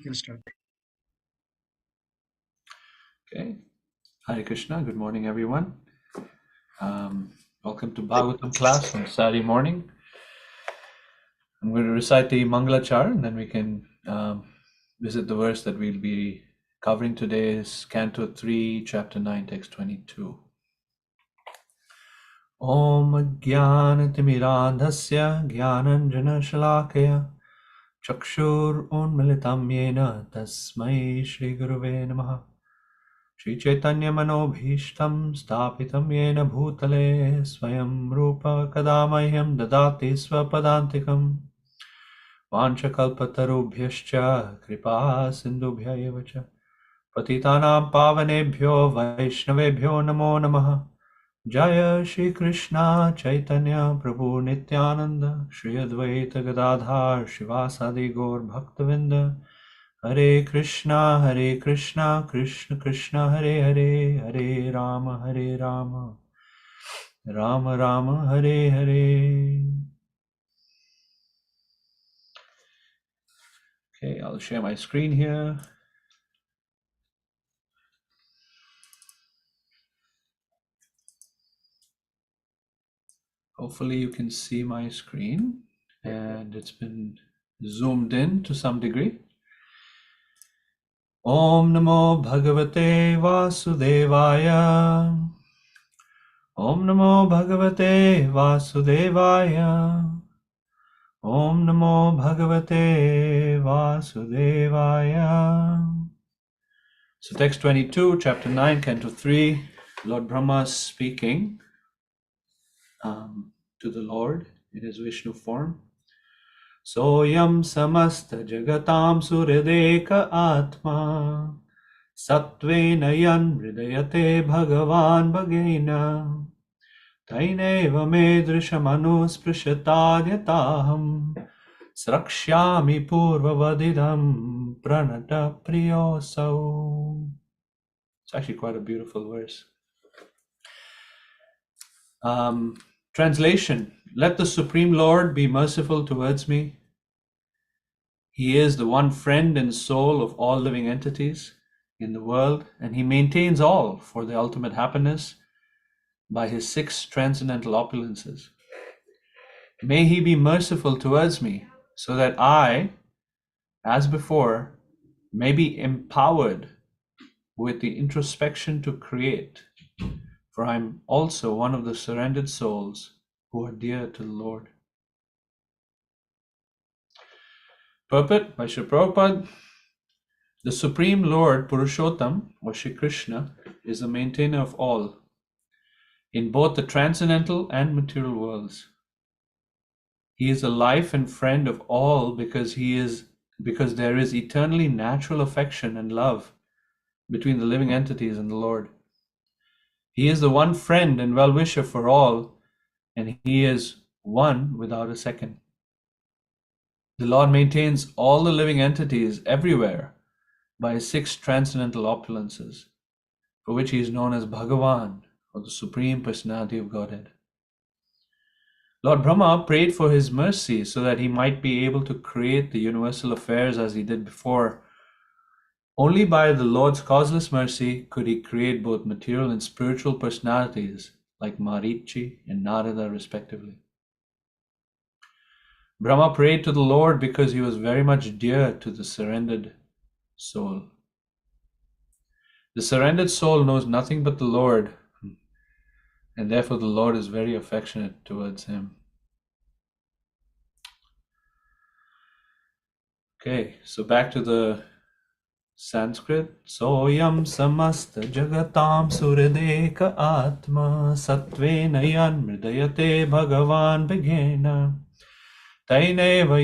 You can start. Okay. Hare Krishna. Good morning, everyone. Welcome to Bhagavatam class on Saturday morning. I'm going to recite the Mangalachar and then we can visit the verse that we'll be covering today is Canto 3, Chapter 9, Text 22. Om Jnanatimirandhasya Jnananjana Shalakaya Chakshur Unmilitam Yena Tasmai Shri Guruve Namaha Shri Chaitanya Manobhishtam Stapitam Yena Bhutale Swayam Rupa Kadamahyam Dadati Swapadantikam Vanchakalpatarubhyascha Kripa Sindhubhya Evacha Patitanam Pavanebhyo Vaishnavebhyo Namo Namaha Jaya Shri Krishna Chaitanya Prabhu Nityananda Shri Advaita Gadadhar Shivasadi Gaur Bhaktavinda Hare Krishna, Krishna Krishna, Hare Hare, Hare Rama, Rama Rama, Hare Hare. Okay, I'll share my screen here. Hopefully you can see my screen and it's been zoomed in to some degree. Om Namo Bhagavate Vasudevaya. Om Namo Bhagavate Vasudevaya. Om Namo Bhagavate Vasudevaya. So text 22, chapter 9, canto 3, Lord Brahma speaking to the Lord in his Vishnu form. Soyam samasta jagatam surideka atma satvena yan hridayate bhagavan bhagena taineva medrishamanu sprishatadyataham Srakshyami purvavadidam pranata priyosau. It's actually quite a beautiful verse. Translation. Let the Supreme Lord be merciful towards me. He is the one friend and soul of all living entities in the world, and he maintains all for the ultimate happiness by his 6 transcendental opulences. May he be merciful towards me, so that I, as before, may be empowered with the introspection to create, for I am also one of the surrendered souls who are dear to the Lord. Purport by Srila Prabhupada. The Supreme Lord Purushottam, or Shri Krishna, is the maintainer of all, in both the transcendental and material worlds. He is the life and friend of all because there is eternally natural affection and love between the living entities and the Lord. He is the one friend and well-wisher for all, and he is one without a second. The Lord maintains all the living entities everywhere by his 6 transcendental opulences, for which he is known as Bhagavan, or the Supreme Personality of Godhead. Lord Brahma prayed for his mercy so that he might be able to create the universal affairs as he did before. Only by the Lord's causeless mercy could he create both material and spiritual personalities like Marichi and Narada respectively. Brahma prayed to the Lord because he was very much dear to the surrendered soul. The surrendered soul knows nothing but the Lord, and therefore the Lord is very affectionate towards him. Okay, so back to the Sanskrit. Soyam samasta jagatam surideka atma satvena yan mridayate bhagavan bhagena taineva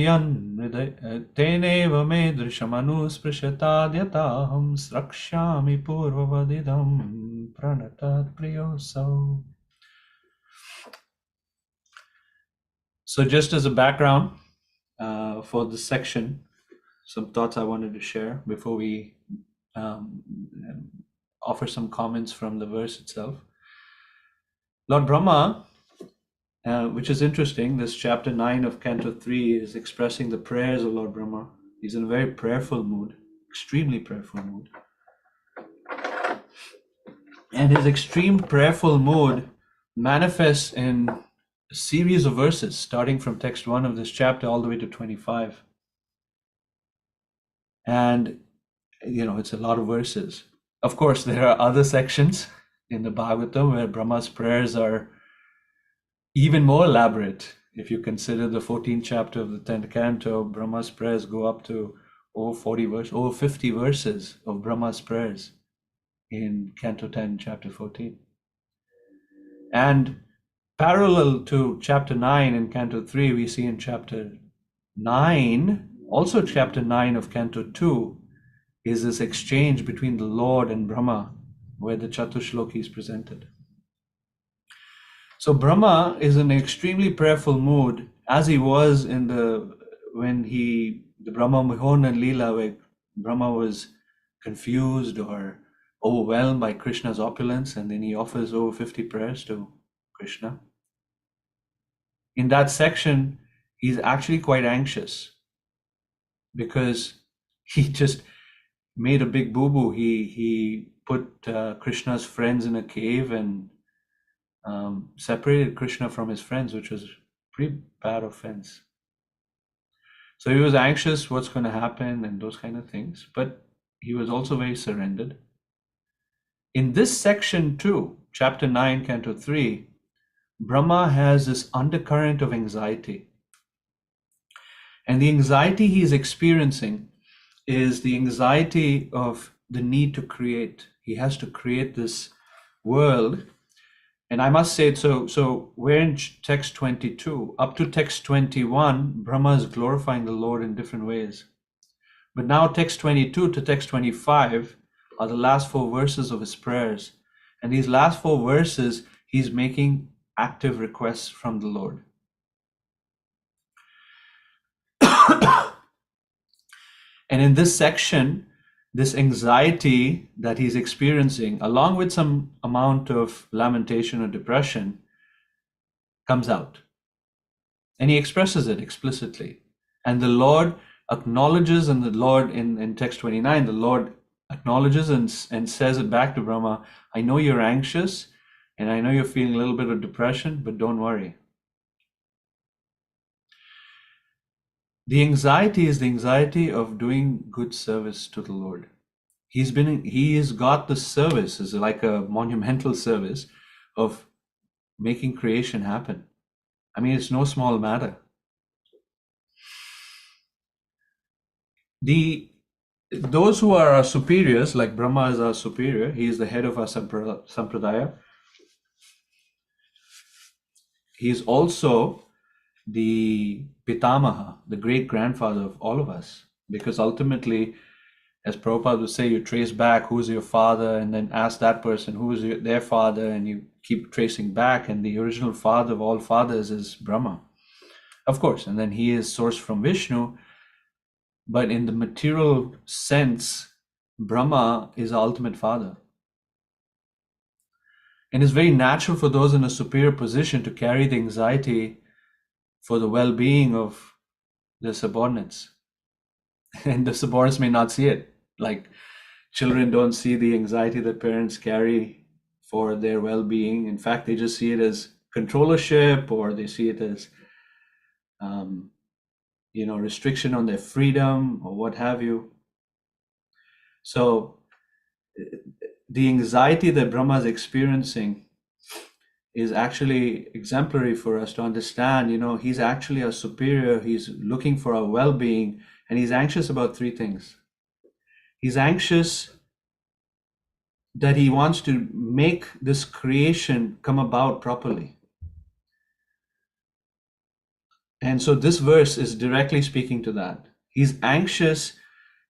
medrishamanu sprishatadyataham srakshami purvavadidam pranatat priyosau. So just as a background for this section, some thoughts I wanted to share before we offer some comments from the verse itself. Lord Brahma, which is interesting, this chapter 9 of Canto 3 is expressing the prayers of Lord Brahma. He's in a very prayerful mood. extremely prayerful mood. And his extreme prayerful mood manifests in a series of verses, starting from text 1 of this chapter all the way to 25. And, it's a lot of verses. Of course, there are other sections in the Bhagavatam where Brahma's prayers are even more elaborate. If you consider the 14th chapter of the 10th canto, Brahma's prayers go up to over 50 verses of Brahma's prayers in Canto 10, Chapter 14. And parallel to Chapter 9 in Canto 3, we see in Chapter 9, also Chapter 9 of Canto 2, is this exchange between the Lord and Brahma, where the Chatushloki is presented. So Brahma is in an extremely prayerful mood, as he was in the Brahma Mohana Leela, where Brahma was confused or overwhelmed by Krishna's opulence, and then he offers over 50 prayers to Krishna. In that section, he's actually quite anxious because he just made a big boo-boo. He put Krishna's friends in a cave and separated Krishna from his friends, which was a pretty bad offense. So he was anxious what's going to happen and those kind of things, but he was also very surrendered. In this section too, chapter 9, canto 3, Brahma has this undercurrent of anxiety. And the anxiety he is experiencing is the anxiety of the need to create. He has to create this world. And I must say, so we're in text 22. Up to text 21, Brahma is glorifying the Lord in different ways. But now text 22 to text 25 are the last 4 verses of his prayers. And these last 4 verses, he's making active requests from the Lord. And in this section, this anxiety that he's experiencing, along with some amount of lamentation or depression, comes out. And he expresses it explicitly. And the Lord acknowledges, and the Lord in text 29, the Lord acknowledges and says it back to Brahma, I know you're anxious, and I know you're feeling a little bit of depression, but don't worry. The anxiety is the anxiety of doing good service to the Lord. He has got the service, is like a monumental service of making creation happen. I mean, it's no small matter. Those who are our superiors, like Brahma is our superior, he is the head of our sampradaya. He is also the Pitamaha, the great grandfather of all of us, because ultimately, as Prabhupada would say, you trace back who's your father and then ask that person who is their father, and you keep tracing back, and the original father of all fathers is Brahma, of course, and then he is sourced from Vishnu, but in the material sense, Brahma is the ultimate father. And it's very natural for those in a superior position to carry the anxiety for the well-being of their subordinates. And the subordinates may not see it. Like children don't see the anxiety that parents carry for their well-being. In fact, they just see it as controllership, or they see it as restriction on their freedom or what have you. So the anxiety that Brahma is experiencing is actually exemplary for us to understand. He's actually our superior. He's looking for our well-being, and he's anxious about 3 things. He's anxious that he wants to make this creation come about properly. And so this verse is directly speaking to that. He's anxious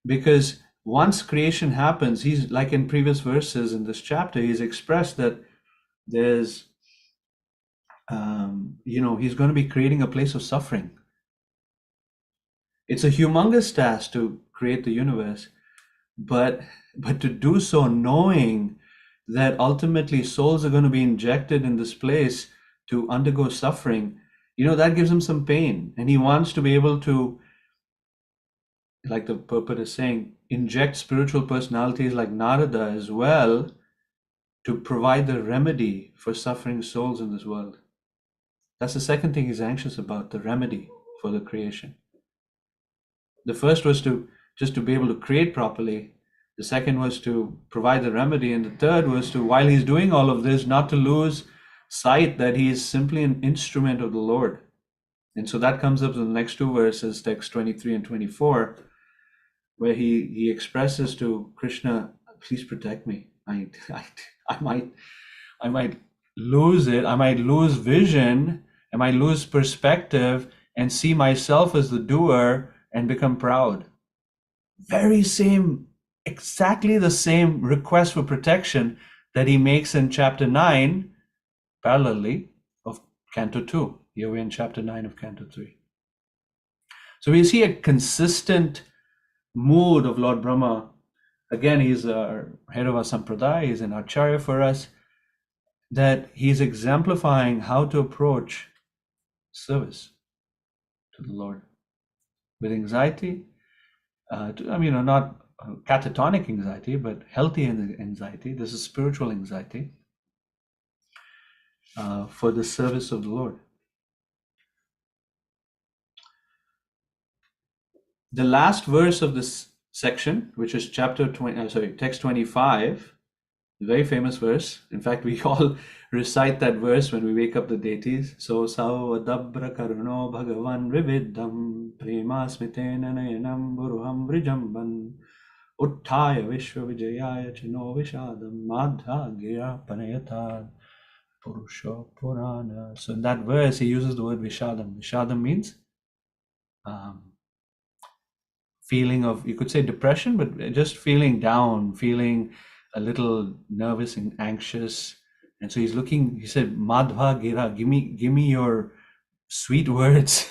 because once creation happens, he's like in previous verses in this chapter, he's expressed that there's, he's going to be creating a place of suffering. It's a humongous task to create the universe, but to do so knowing that ultimately souls are going to be injected in this place to undergo suffering, that gives him some pain, and he wants to be able to like the purport is saying, inject spiritual personalities like Narada as well to provide the remedy for suffering souls in this world. That's the second thing he's anxious about, the remedy for the creation. The first was to just to be able to create properly. The second was to provide the remedy. And the third was to, while he's doing all of this, not to lose sight that he is simply an instrument of the Lord. And so that comes up in the next two verses, text 23 and 24, where he expresses to Krishna, please protect me. I might lose it. I might lose vision. I might lose perspective and see myself as the doer and become proud. Exactly the same request for protection that he makes in chapter 9, parallelly, of Canto 2. Here we're in chapter 9 of Canto 3. So we see a consistent mood of Lord Brahma. Again, he's our head of our sampradaya, he's an acharya for us, that he's exemplifying how to approach service to the Lord with anxiety, not catatonic anxiety, but healthy anxiety. This is spiritual anxiety for the service of the Lord. The last verse of this section, which is text 25, a very famous verse. In fact, we all recite that verse when we wake up the deities. So Saudabra Karuno Bhagavan Vividam Prema Smitena Nayanam Buruham Vrijamban Uttaya Vishwa Vijayaya Chino Vishadam Madha Gira Panayatad Purusha Purana. So in that verse, he uses the word Vishadam. Vishadam means feeling of, you could say depression, but just feeling down, feeling a little nervous and anxious. And so he said, Madhva Gira, give me your sweet words.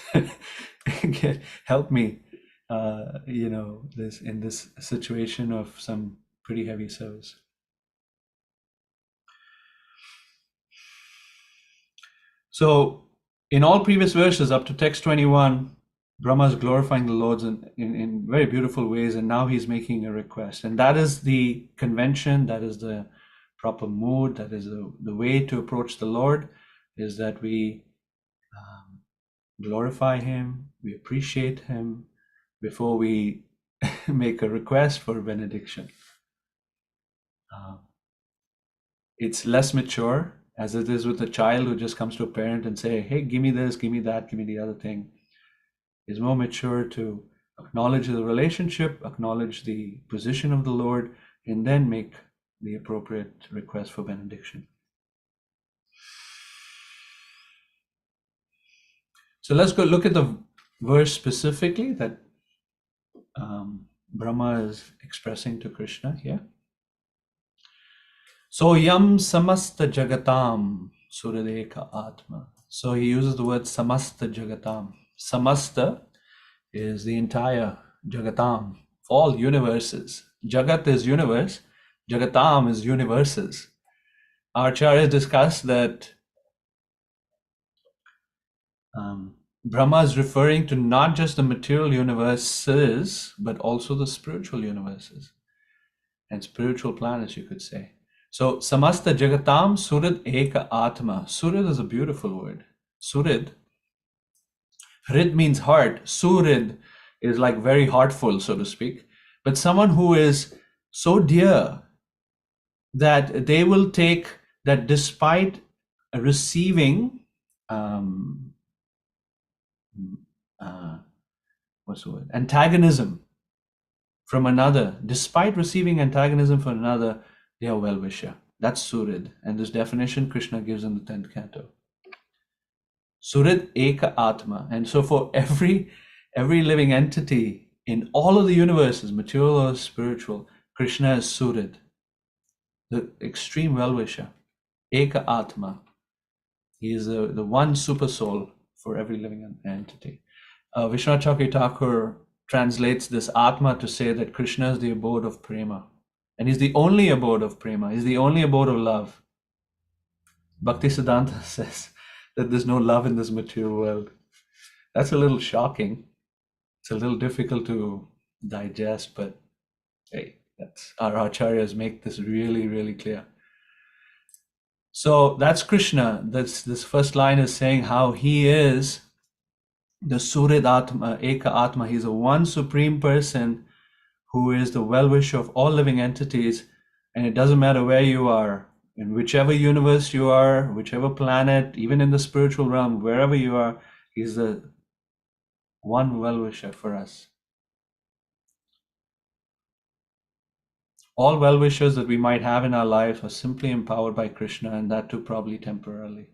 Help me, in this situation of some pretty heavy service. So in all previous verses up to text 21, Brahma is glorifying the Lord in very beautiful ways, and now he's making a request. And that is the convention, that is the proper mood, that is the way to approach the Lord, is that we glorify him, we appreciate him before we make a request for benediction. It's less mature, as it is with a child who just comes to a parent and say, hey, give me this, give me that, give me the other thing. It's more mature to acknowledge the relationship, acknowledge the position of the Lord, and then make the appropriate request for benediction. So let's go look at the verse specifically that Brahma is expressing to Krishna here. So yam samasta jagatam suradeka atma. So he uses the word samasta jagatam. Samasta is the entire jagatam, all universes. Jagat is universe, jagatam is universes. Our acharyas discuss that Brahma is referring to not just the material universes, but also the spiritual universes and spiritual planets, you could say. So samasta jagatam surid eka atma. Surid is a beautiful word. Surid, Rid means heart. Surid is like very heartful, so to speak. But someone who is so dear that they will take that despite receiving antagonism from another, despite receiving antagonism from another, they are well-wisher. That's Surid. And this definition Krishna gives in the 10th canto. Surid Eka Atma. And so for every living entity in all of the universes, material or spiritual, Krishna is Surid, the extreme well-wisher. Eka Atma. He is the one super soul for every living entity. Vishwanath Chakravarti Thakur translates this Atma to say that Krishna is the abode of prema. And he's the only abode of prema. He's the only abode of love. Bhaktisiddhanta says that there's no love in this material world. That's a little shocking. It's a little difficult to digest, but hey, that's our acharyas make this really, really clear. So that's Krishna. This first line is saying how he is the Surid Atma, Eka Atma. He's a one supreme person who is the well-wisher of all living entities. And it doesn't matter where you are, in whichever universe you are, whichever planet, even in the spiritual realm, wherever you are, he's the one well-wisher for us. All well-wishers that we might have in our life are simply empowered by Krishna, and that too probably temporarily.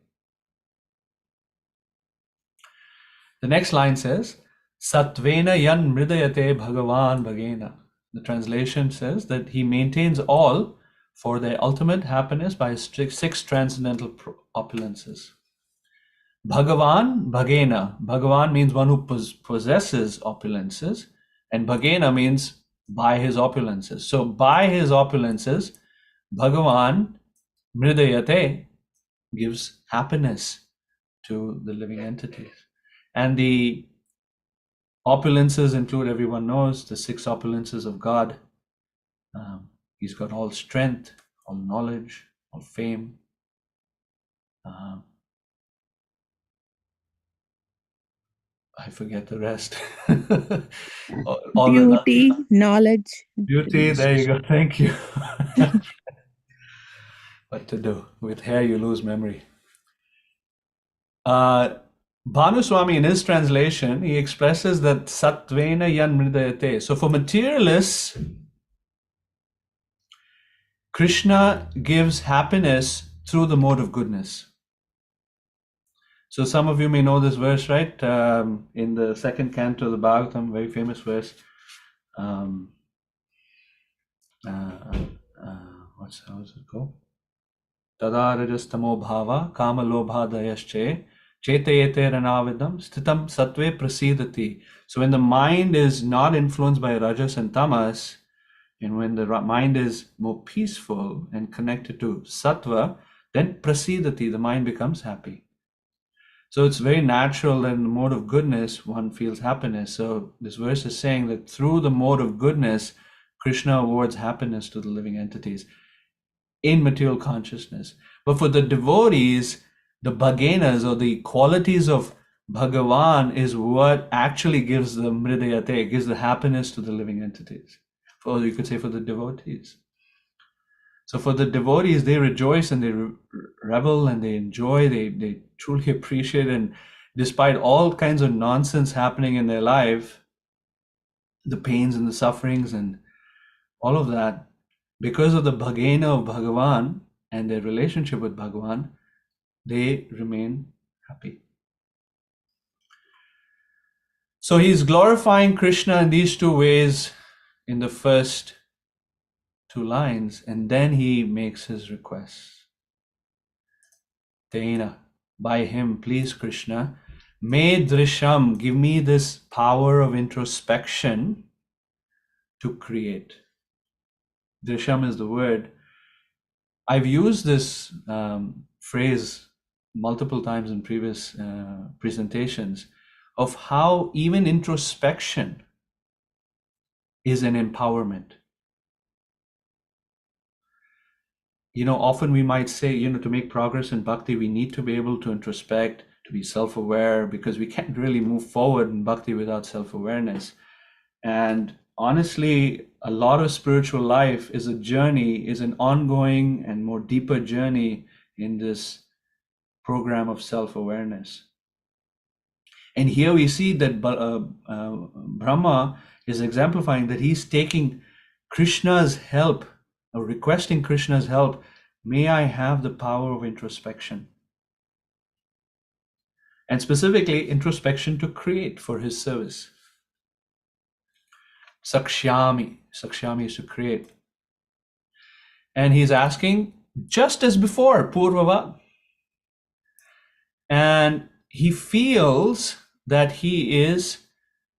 The next line says, Satvena yan mridayate bhagavan bhagena. The translation says that he maintains all for their ultimate happiness by six transcendental opulences. Bhagavan bhagena. Bhagavan means one who possesses opulences, and bhagena means by his opulences. So by his opulences, Bhagavan mridayate gives happiness to the living entities. And the opulences include, everyone knows, the six opulences of God. He's got all strength, all knowledge, all fame. I forget the rest. all Beauty, knowledge. Beauty, there you go. Thank you. What to do? With hair, you lose memory. Bhanuswami, in his translation, he expresses that Satvena yan mridayate. So for materialists, Krishna gives happiness through the mode of goodness. So some of you may know this verse, right? In the second canto of the Bhagavatam, very famous verse. How does it go? Tadarajastamo bhava kama lobhadayasche chetayete ranavidam stitam satve prasidati. So when the mind is not influenced by rajas and tamas, and when the mind is more peaceful and connected to sattva, then prasidati, the mind becomes happy. So it's very natural that in the mode of goodness, one feels happiness. So this verse is saying that through the mode of goodness, Krishna awards happiness to the living entities in material consciousness. But for the devotees, the bhagenas, or the qualities of Bhagavan, is what actually gives the mridayate, gives the happiness to the living entities. Or you could say for the devotees. So for the devotees, they rejoice and they revel and they enjoy, they truly appreciate, and despite all kinds of nonsense happening in their life, the pains and the sufferings and all of that, because of the bhagena of Bhagavan and their relationship with Bhagavan, they remain happy. So he's glorifying Krishna in these two ways in the first two lines, and then he makes his request. Tena, by him, please Krishna, may drisham, give me this power of introspection to create. Drisham is the word. I've used this phrase multiple times in previous presentations of how even introspection is an empowerment. You know, often we might say, you know, to make progress in bhakti, we need to be able to introspect, to be self-aware, because we can't really move forward in bhakti without self-awareness. And honestly, a lot of spiritual life is a journey, is an ongoing and more deeper journey in this program of self-awareness. And here we see that Brahma is exemplifying that he's taking Krishna's help, or requesting Krishna's help. May I have the power of introspection. And specifically, introspection to create for his service. Sakshyami. Sakshyami is to create. And he's asking, just as before, Purvava. And he feels that he is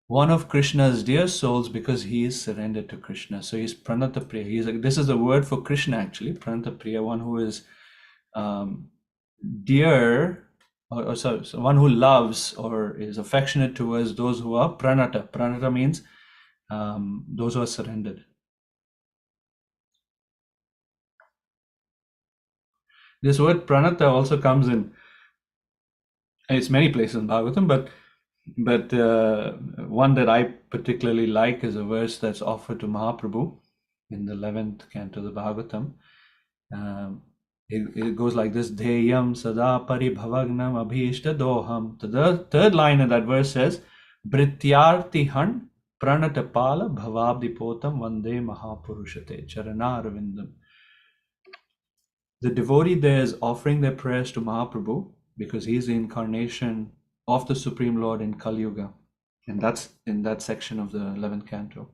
one of Krishna's dear souls because he is surrendered to Krishna. So he's Pranatapriya. This is the word for Krishna actually, Pranatapriya, one who is dear, or one who loves or is affectionate towards those who are pranata. Pranata means those who are surrendered. This word pranata also comes in, it's many places in Bhagavatam, but one that I particularly like is a verse that's offered to Mahaprabhu in the 11th canto of the Bhagavatam. It goes like this: Dheyam sada paribhavagnam abhishta doham. The third line of that verse says, Brityartihan pranatapala bhavabdipotam vande mahapurushate charanaravindam. The devotee there is offering their prayers to Mahaprabhu because he is the incarnation of the Supreme Lord in Kali Yuga. And that's in that section of the 11th canto.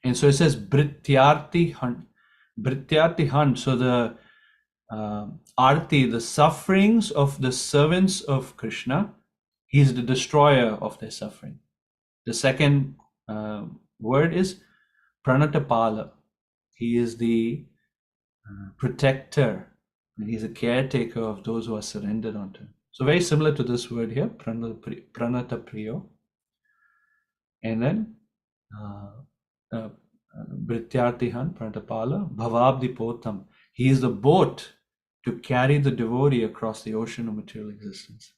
And so it says Brityartihan. Brityartihan. So the Arti, the sufferings of the servants of Krishna, he is the destroyer of their suffering. The second word is Pranatapala. He is the protector, and he's a caretaker of those who are surrendered unto him. So very similar to this word here, Pranata Priyo. And then Brityartihan, Pranatapala, Bhavabdi Potam. He is the boat to carry the devotee across the ocean of material existence.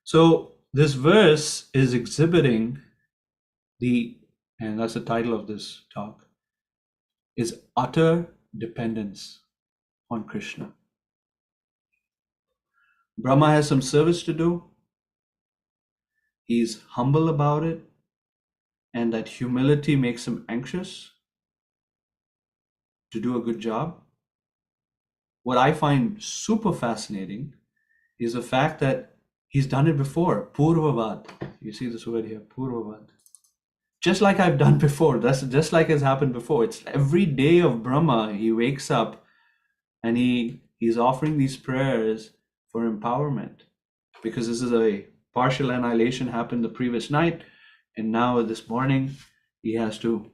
So this verse is exhibiting and that's the title of this talk, is utter dependence on Krishna. Brahma has some service to do. He's humble about it, and that humility makes him anxious to do a good job. What I find super fascinating is the fact that he's done it before, Purvavad. You see this word here, Purvavad. Just like I've done before, that's just like has happened before. It's every day of Brahma, he wakes up and he's offering these prayers for empowerment, because this is a partial annihilation happened the previous night, and now this morning he has to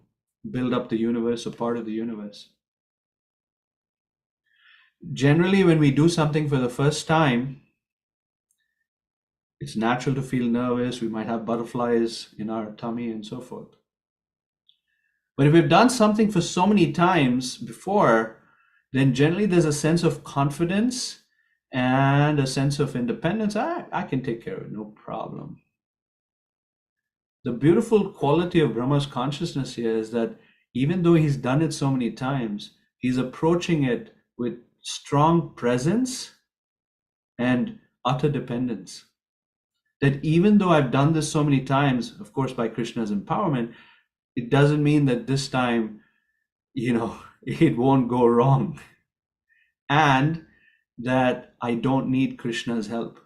build up the universe, a part of the universe. Generally, when we do something for the first time, it's natural to feel nervous. We might have butterflies in our tummy and so forth. But if we've done something for so many times before, then generally there's a sense of confidence and a sense of independence. I can take care of it, no problem. The beautiful quality of Brahma's consciousness here is that even though he's done it so many times, he's approaching it with strong presence and utter dependence. That even though I've done this so many times, of course, by Krishna's empowerment, it doesn't mean that this time, it won't go wrong. And that I don't need Krishna's help.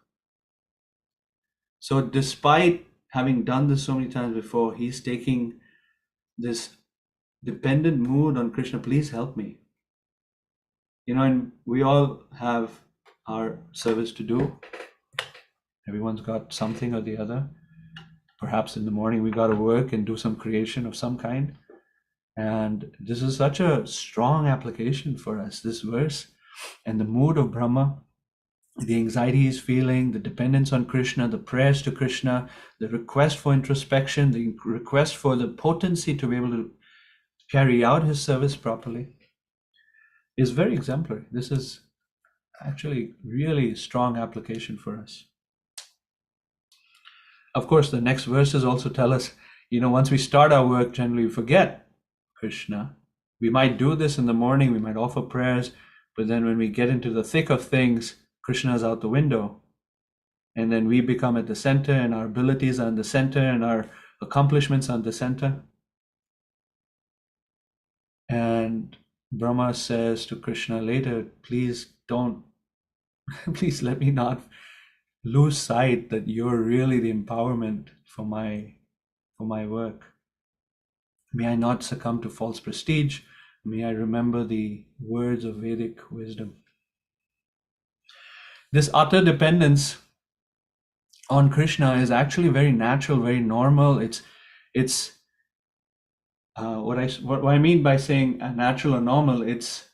So despite having done this so many times before, he's taking this dependent mood on Krishna. Please help me. And we all have our service to do. Everyone's got something or the other. Perhaps in the morning we got to work and do some creation of some kind. And this is such a strong application for us, this verse. And the mood of Brahma, the anxiety he's feeling, the dependence on Krishna, the prayers to Krishna, the request for introspection, the request for the potency to be able to carry out his service properly, is very exemplary. This is actually really strong application for us. Of course, the next verses also tell us, once we start our work, generally we forget Krishna. We might do this in the morning, we might offer prayers, but then when we get into the thick of things, Krishna is out the window. And then we become at the center, and our abilities are in the center, and our accomplishments are in the center. And Brahma says to Krishna later, please let me not lose sight that you're really the empowerment for my work. May I not succumb to false prestige. May I remember the words of Vedic wisdom. This utter dependence on Krishna is actually very natural, very normal. It's what I mean by saying natural or normal. It's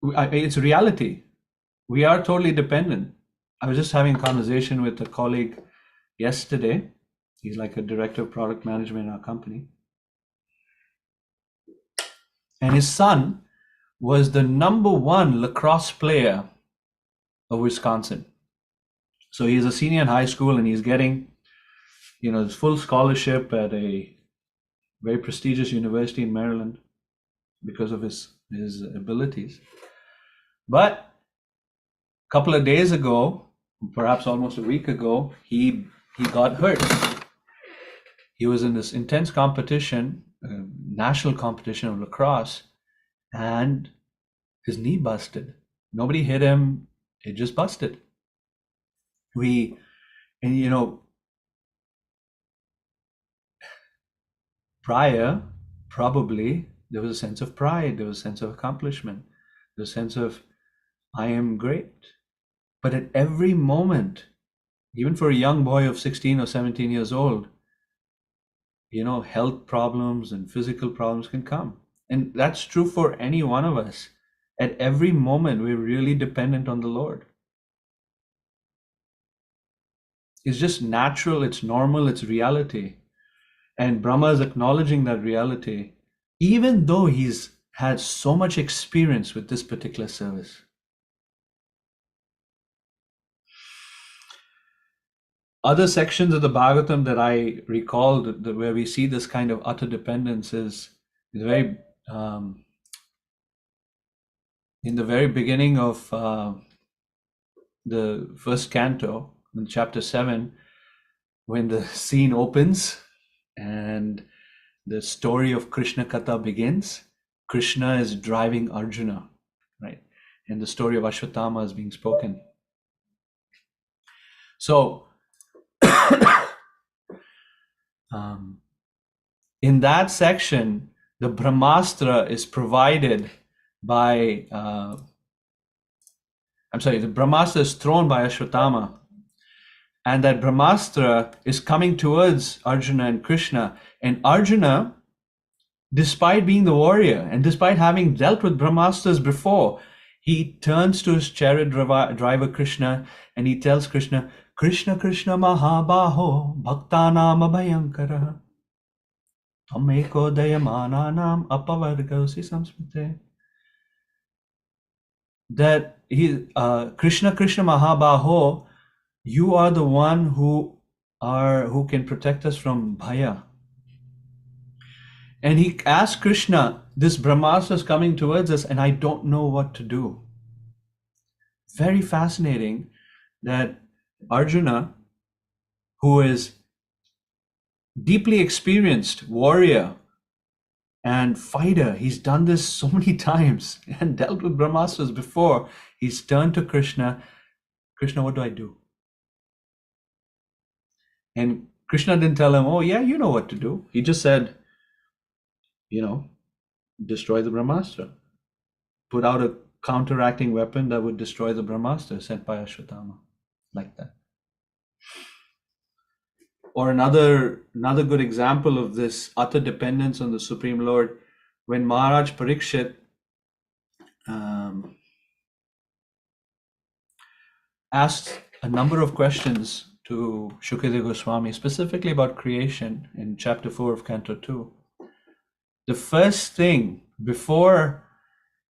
It's reality. We are totally dependent. I was just having a conversation with a colleague yesterday. He's like a director of product management in our company. And his son was the #1 lacrosse player of Wisconsin. So he's a senior in high school and he's getting, his full scholarship at a very prestigious university in Maryland because of his abilities. But a couple of days ago, perhaps almost a week ago, he got hurt. He was in this intense competition, national competition of lacrosse, and his knee busted. Nobody hit him, it just busted. Prior, probably, there was a sense of pride, there was a sense of accomplishment, there was a sense of, I am great. But at every moment, even for a young boy of 16 or 17 years old, health problems and physical problems can come. And that's true for any one of us. At every moment, we're really dependent on the Lord. It's just natural, it's normal, it's reality. And Brahma is acknowledging that reality, even though he's had so much experience with this particular service. Other sections of the Bhagavatam that I recalled where we see this kind of utter dependence is very in the very beginning of the first canto, in chapter 7, when the scene opens and the story of Krishna Katha begins. Krishna is driving Arjuna, right? And the story of Ashwatthama is being spoken. So, in that section, the Brahmastra is provided by, the Brahmastra is thrown by Ashwatthama. And that Brahmastra is coming towards Arjuna and Krishna. And Arjuna, despite being the warrior and despite having dealt with Brahmastras before, he turns to his chariot driver Krishna and he tells Krishna, Krishna Krishna Mahabaho Bhaktanam Abhayankara Tameko Dayamananam Apavargosi Samsmite. That Krishna Krishna Mahabaho, you are the one who can protect us from bhaya. And he asked Krishna, this Brahmastra is coming towards us and I don't know what to do. Very fascinating that Arjuna, who is deeply experienced warrior and fighter, he's done this so many times and dealt with Brahmastras before, he's turned to Krishna, Krishna, what do I do? And Krishna didn't tell him, oh yeah, you know what to do. He just said, destroy the Brahmastra. Put out a counteracting weapon that would destroy the Brahmastra sent by Ashwatthama. Like that. Or another good example of this utter dependence on the Supreme Lord, when Maharaj Parikshit asked a number of questions to Shukadeva Goswami, specifically about creation in chapter 4 of Canto 2. The first thing before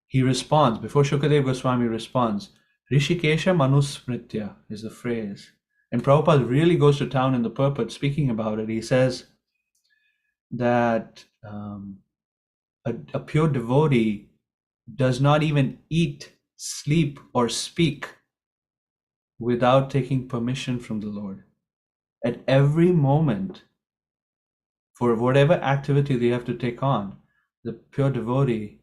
he responds, before Shukadeva Goswami responds, Rishikesha Manusmritya is the phrase. And Prabhupada really goes to town in the purport speaking about it. He says that a pure devotee does not even eat, sleep, or speak without taking permission from the Lord. At every moment, for whatever activity they have to take on, the pure devotee,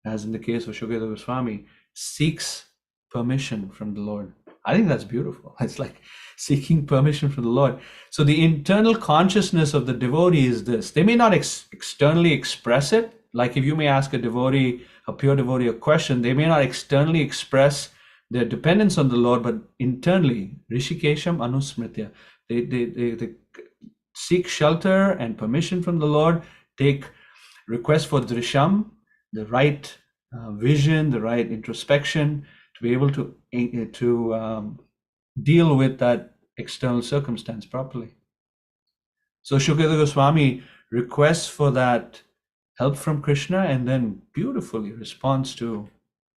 as in the case of Shukadeva Goswami, seeks permission from the Lord. I think that's beautiful. It's like seeking permission from the Lord. So the internal consciousness of the devotee is this. They may not externally express it. Like if you may ask a pure devotee, a question, they may not externally express their dependence on the Lord, but internally, Rishikesham Anusmritya, they seek shelter and permission from the Lord, take request for drisham, the right vision, the right introspection to be able to deal with that external circumstance properly. So Shukadeva Goswami requests for that help from Krishna and then beautifully responds to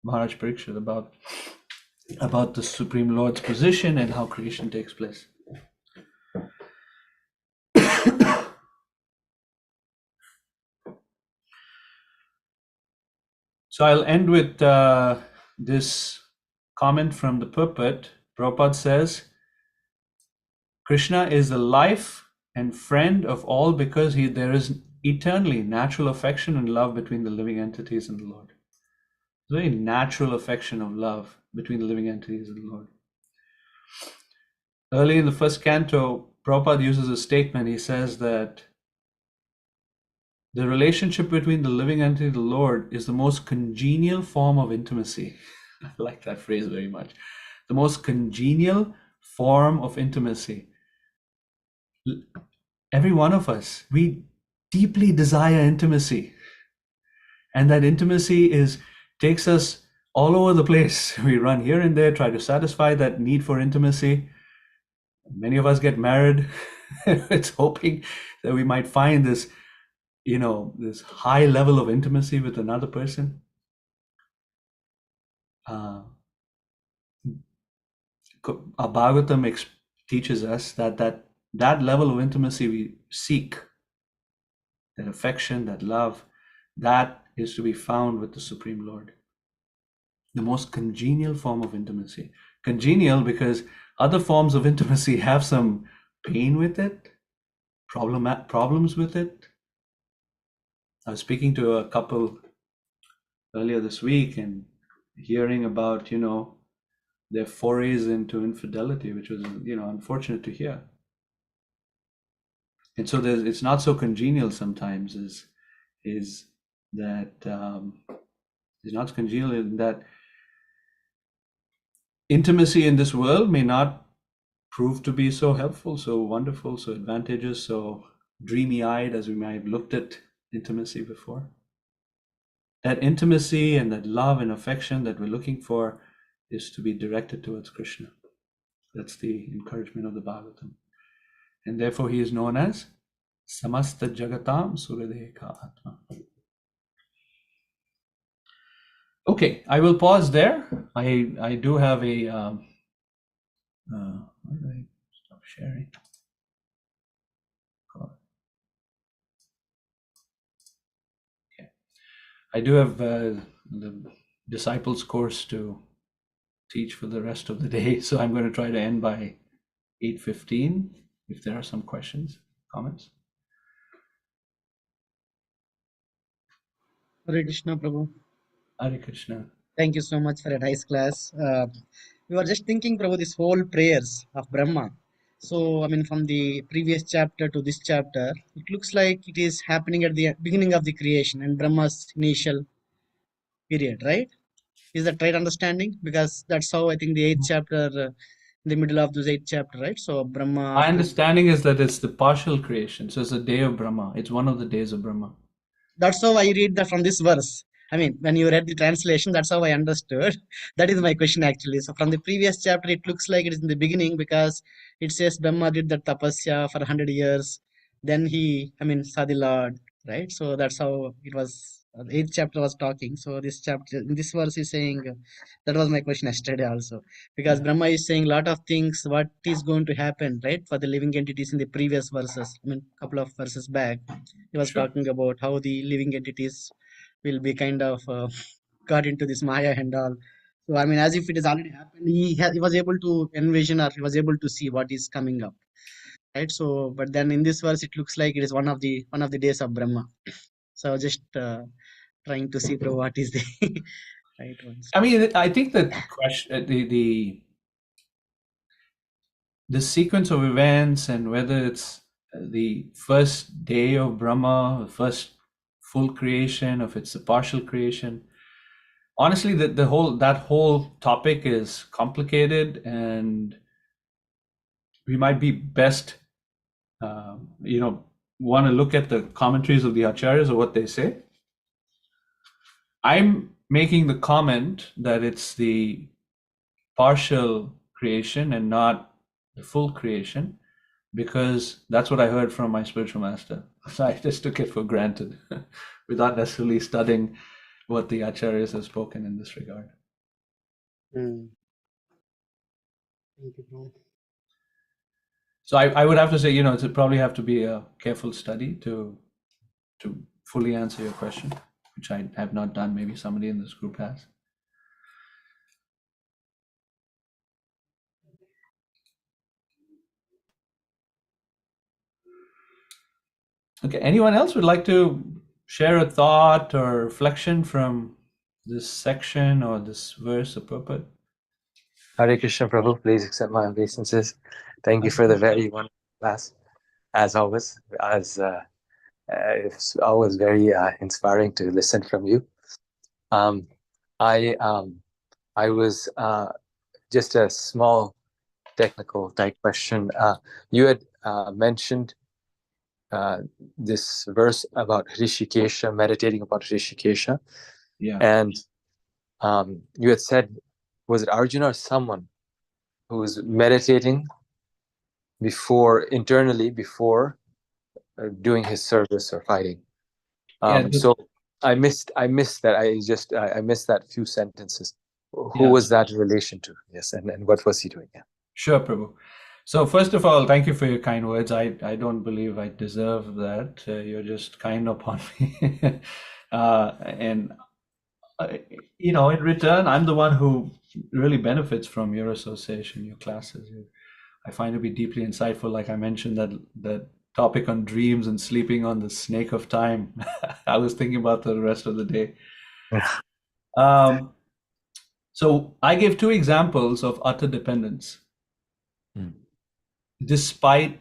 Maharaj Parikshit about the Supreme Lord's position and how creation takes place. So I'll end with this comment from the pulpit. Prabhupada says, Krishna is the life and friend of all because there is eternally natural affection and love between the living entities and the Lord. Very natural affection of love between the living entities and the Lord. Early in the first canto, Prabhupada uses a statement. He says that the relationship between the living entity and the Lord is the most congenial form of intimacy. I like that phrase very much. The most congenial form of intimacy. Every one of us, we deeply desire intimacy. And that intimacy takes us all over the place. We run here and there, try to satisfy that need for intimacy. Many of us get married. It's hoping that we might find this, this high level of intimacy with another person. Our Bhagavatam teaches us that level of intimacy we seek, that affection, that love, that is to be found with the Supreme Lord. The most congenial form of intimacy. Congenial because other forms of intimacy have some pain with it, problems with it. I was speaking to a couple earlier this week and hearing about, their forays into infidelity, which was, unfortunate to hear. And so it's not so congenial sometimes is that it's not congenial in that intimacy in this world may not prove to be so helpful, so wonderful, so advantageous, so dreamy-eyed as we might have looked at intimacy before. That intimacy and that love and affection that we're looking for is to be directed towards Krishna. That's the encouragement of the Bhagavatam. And therefore he is known as Samasta Jagatam Suradeka Atma. Okay, I will pause there. I do have a... why did I stop sharing? Okay. I do have the disciples course to teach for the rest of the day, so I'm going to try to end by 8:15 if there are some questions, comments. Hare Krishna, Prabhu. Hare Krishna. Thank you so much for a nice class. We were just thinking, Prabhu, this whole prayers of Brahma. So, I mean, from the previous chapter to this chapter, it looks like it is happening at the beginning of the creation and Brahma's initial period, right? Is that right understanding? Because that's how I think the eighth chapter, the middle of this eighth chapter, right? So, Brahma, My after understanding is that it's the partial creation, so it's the day of Brahma. It's one of the days of Brahma. that's how I read that from this verse. I mean, when you read the translation, that's how I understood. That is my question actually. So from the previous chapter, it looks like it is in the beginning because it says Brahma did the tapasya for 100 years. Then he, I mean, saw the Lord, right? So that's how it was. The eighth chapter was talking. So this chapter, in this verse, is saying that was my question yesterday also, because Yeah, Brahma is saying a lot of things. What is going to happen, right, for the living entities in the previous verses? I mean, couple of verses back he was sure. talking about how the living entities will be kind of got into this Maya and all. So I mean, as if it has already happened, he was able to envision or he was able to see what is coming up, right? So, but then in this verse, it looks like it is one of the days of Brahma. So I was just trying to see through what is the right ones. I mean, I think that question, the sequence of events and whether it's the first day of Brahma, the first full creation, or if it's a partial creation. Honestly, that whole topic is complicated, and we might be best, want to look at the commentaries of the acharyas or what they say. I'm making the comment that it's the partial creation and not the full creation, because that's what I heard from my spiritual master. So I just took it for granted without necessarily studying what the acharyas have spoken in this regard. Thank you, bro. So I would have to say, it probably have to be a careful study to fully answer your question, which I have not done. Maybe somebody in this group has. Okay, anyone else would like to share a thought or reflection from this section or this verse or purport? Hare Krishna, Prabhu. Please accept my obeisances. Thank you for the very wonderful class, as always. It's always very inspiring to listen from you. I was just a small technical type question. You had mentioned this verse about Rishikesha, meditating about Rishikesha. Yeah. And you had said, was it Arjuna or someone who was meditating internally before doing his service or fighting? So I missed that. I missed that few sentences. Who was that in relation to? Yes, and what was he doing? Yeah. Sure, Prabhu. So first of all, thank you for your kind words. I don't believe I deserve that. You're just kind upon me. And in return, I'm the one who really benefits from your association, your classes. I find it to be deeply insightful. Like I mentioned, that topic on dreams and sleeping on the snake of time. I was thinking about the rest of the day. So I gave two examples of utter dependence. Despite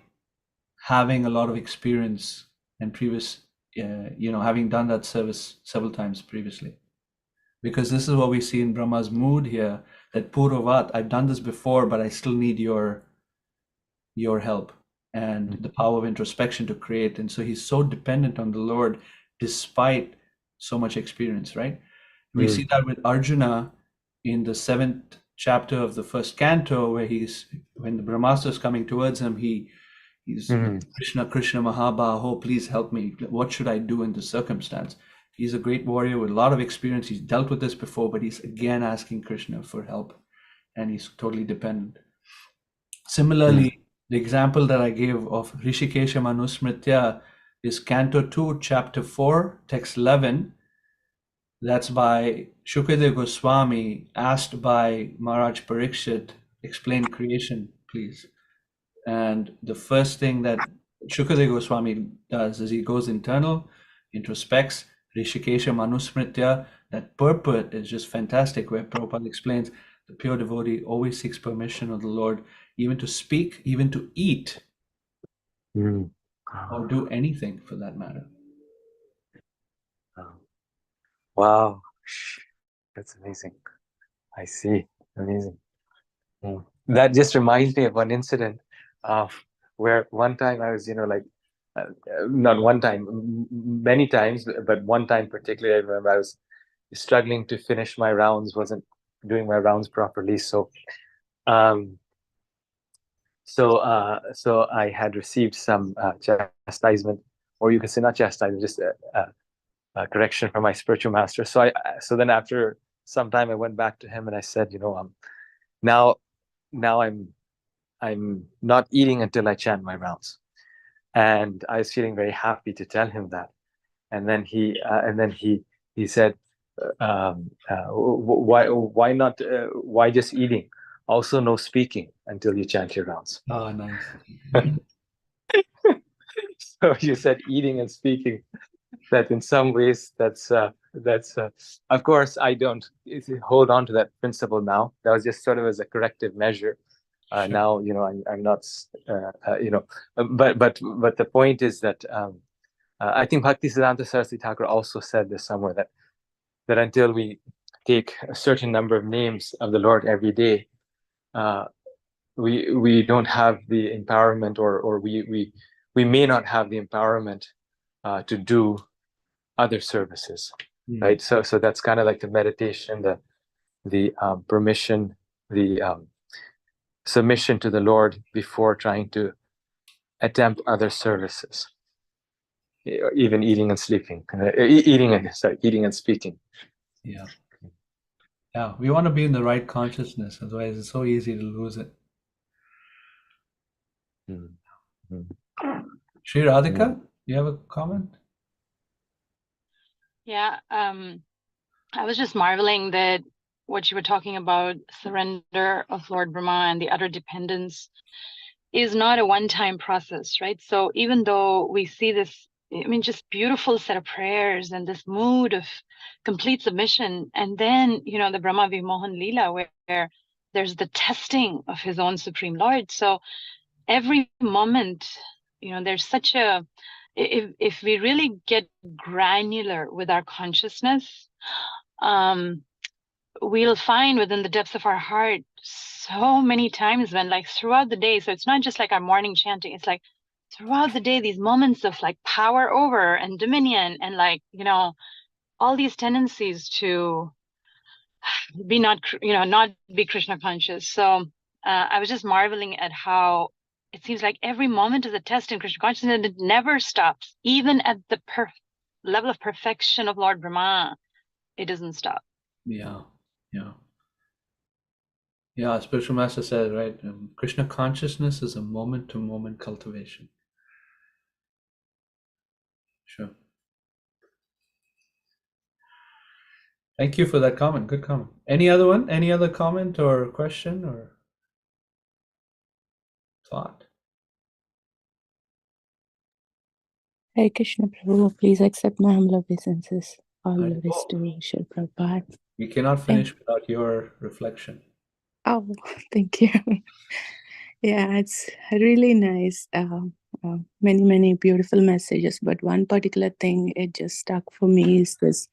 having a lot of experience and previous, having done that service several times previously. Because this is what we see in Brahma's mood here, that Puravat, I've done this before, but I still need your help and the power of introspection to create. And so he's so dependent on the Lord despite so much experience, right? We see that with Arjuna in the 7th chapter of the first canto, where when the Brahmastra is coming towards him, he's Krishna, Krishna Mahabaho, please help me. What should I do in this circumstance? He's a great warrior with a lot of experience. He's dealt with this before, but he's again asking Krishna for help, and he's totally dependent. Similarly, the example that I gave of Rishikesha Manusmritya is Canto 2, Chapter 4, Text 11. That's by Shukadeva Goswami, asked by Maharaj Parikshit, explain creation, please. And the first thing that Shukadeva Goswami does is he goes internal, introspects, Rishikesha Manusmritya. That purport is just fantastic, where Prabhupada explains the pure devotee always seeks permission of the Lord, even to speak, even to eat, or do anything for that matter. Wow, that's amazing. I see. Amazing. That just reminds me of one incident where one time I was, not one time, many times, but one time particularly, I remember I was struggling to finish my rounds, wasn't doing my rounds properly. So I had received some chastisement, or you can say not chastisement, just a correction from my spiritual master. So then after some time, I went back to him and I said, now I'm not eating until I chant my rounds. And I was feeling very happy to tell him that. And then he said, why not? Why just eating? Also, no speaking until you chant your rounds. Oh, nice. So you said eating and speaking. That in some ways, that's of course I don't hold on to that principle now. That was just sort of as a corrective measure. Sure. Now I'm not but the point is that I think Bhaktisiddhanta Saraswati Thakur also said this somewhere, that until we take a certain number of names of the Lord every day, we don't have the empowerment, or we may not have the empowerment to do other services. right? So that's kind of like the meditation, the permission, the submission to the Lord before trying to attempt other services, even eating and sleeping, eating and speaking. Yeah. Yeah, we want to be in the right consciousness, otherwise it's so easy to lose it. Sri Radhika, you have a comment? Yeah, I was just marveling that what you were talking about, surrender of Lord Brahma and the utter dependence, is not a one-time process, right? So even though we see this, I mean, just beautiful set of prayers and this mood of complete submission, and then, you know, the Brahma Vimohan Leela, where there's the testing of his own Supreme Lord. So every moment, you know, there's such a, if we really get granular with our consciousness, we'll find within the depths of our heart so many times when, like, throughout the day, so it's not just like our morning chanting, it's like throughout the day, these moments of like power over and dominion and, like, you know, all these tendencies to be not, you know, not be Krishna conscious. So I was just marveling at how it seems like every moment is a test in Krishna consciousness, and it never stops. Even at the level of perfection of Lord Brahma, it doesn't stop. Yeah, yeah. Yeah, Spiritual Master said, right, Krishna consciousness is a moment-to-moment cultivation. Sure. Thank you for that comment. Good comment. Any other one? Any other comment or question or thought? Hare Krishna Prabhu, please accept my humble obeisances. All glories to Srila Prabhupada. We cannot finish without your reflection. Oh, thank you. Yeah, it's really nice. Many beautiful messages, but one particular thing it just stuck for me is this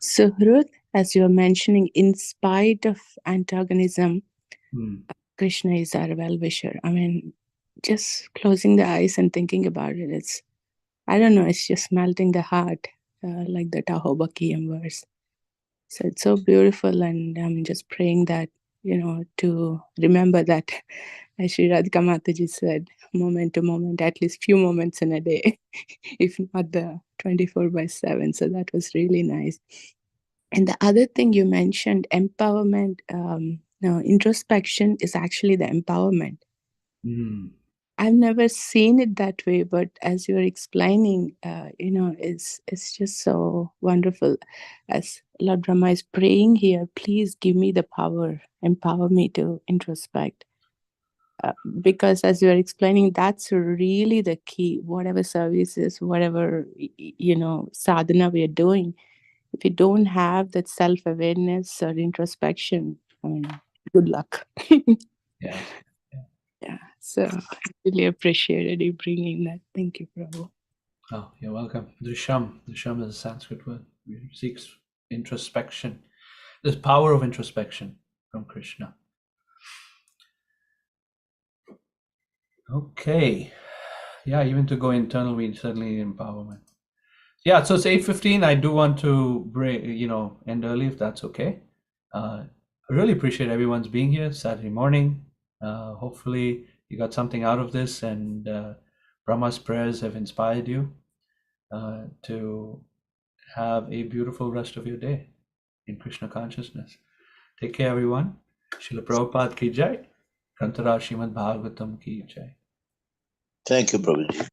Suhrut, as you were mentioning, in spite of antagonism, Krishna is our well-wisher. I mean, just closing the eyes and thinking about it, it's, I don't know, it's just melting the heart, like the Tahobakiyam verse. So it's so beautiful, and I'm just praying that, you know, to remember that, as Sri Radhika Mataji said, moment to moment, at least few moments in a day, if not the 24/7. So that was really nice. And the other thing you mentioned, empowerment, no, introspection is actually the empowerment. I've never seen it that way, but as you're explaining, you know, it's just so wonderful. As Lord Brahma is praying here, please give me the power, empower me to introspect. Because as you're explaining, that's really the key. Whatever services, whatever, you know, sadhana we are doing, if you don't have that self-awareness or introspection, I mean, good luck. Yeah. Yeah, so I really appreciated you bringing that. Thank you, Prabhu. Oh, you're welcome. Drisham. Drisham is a Sanskrit word. It seeks introspection. There's power of introspection from Krishna. Okay. Yeah, even to go internal, we certainly need empowerment. Yeah, so it's 8:15. I do want to end early if that's okay. I really appreciate everyone's being here Saturday morning. Hopefully you got something out of this, and Brahma's prayers have inspired you to have a beautiful rest of your day in Krishna consciousness. Take care, everyone. Srila Prabhupada ki jai. Grantara Srimad Bhagavatam ki jai. Thank you, Prabhuji.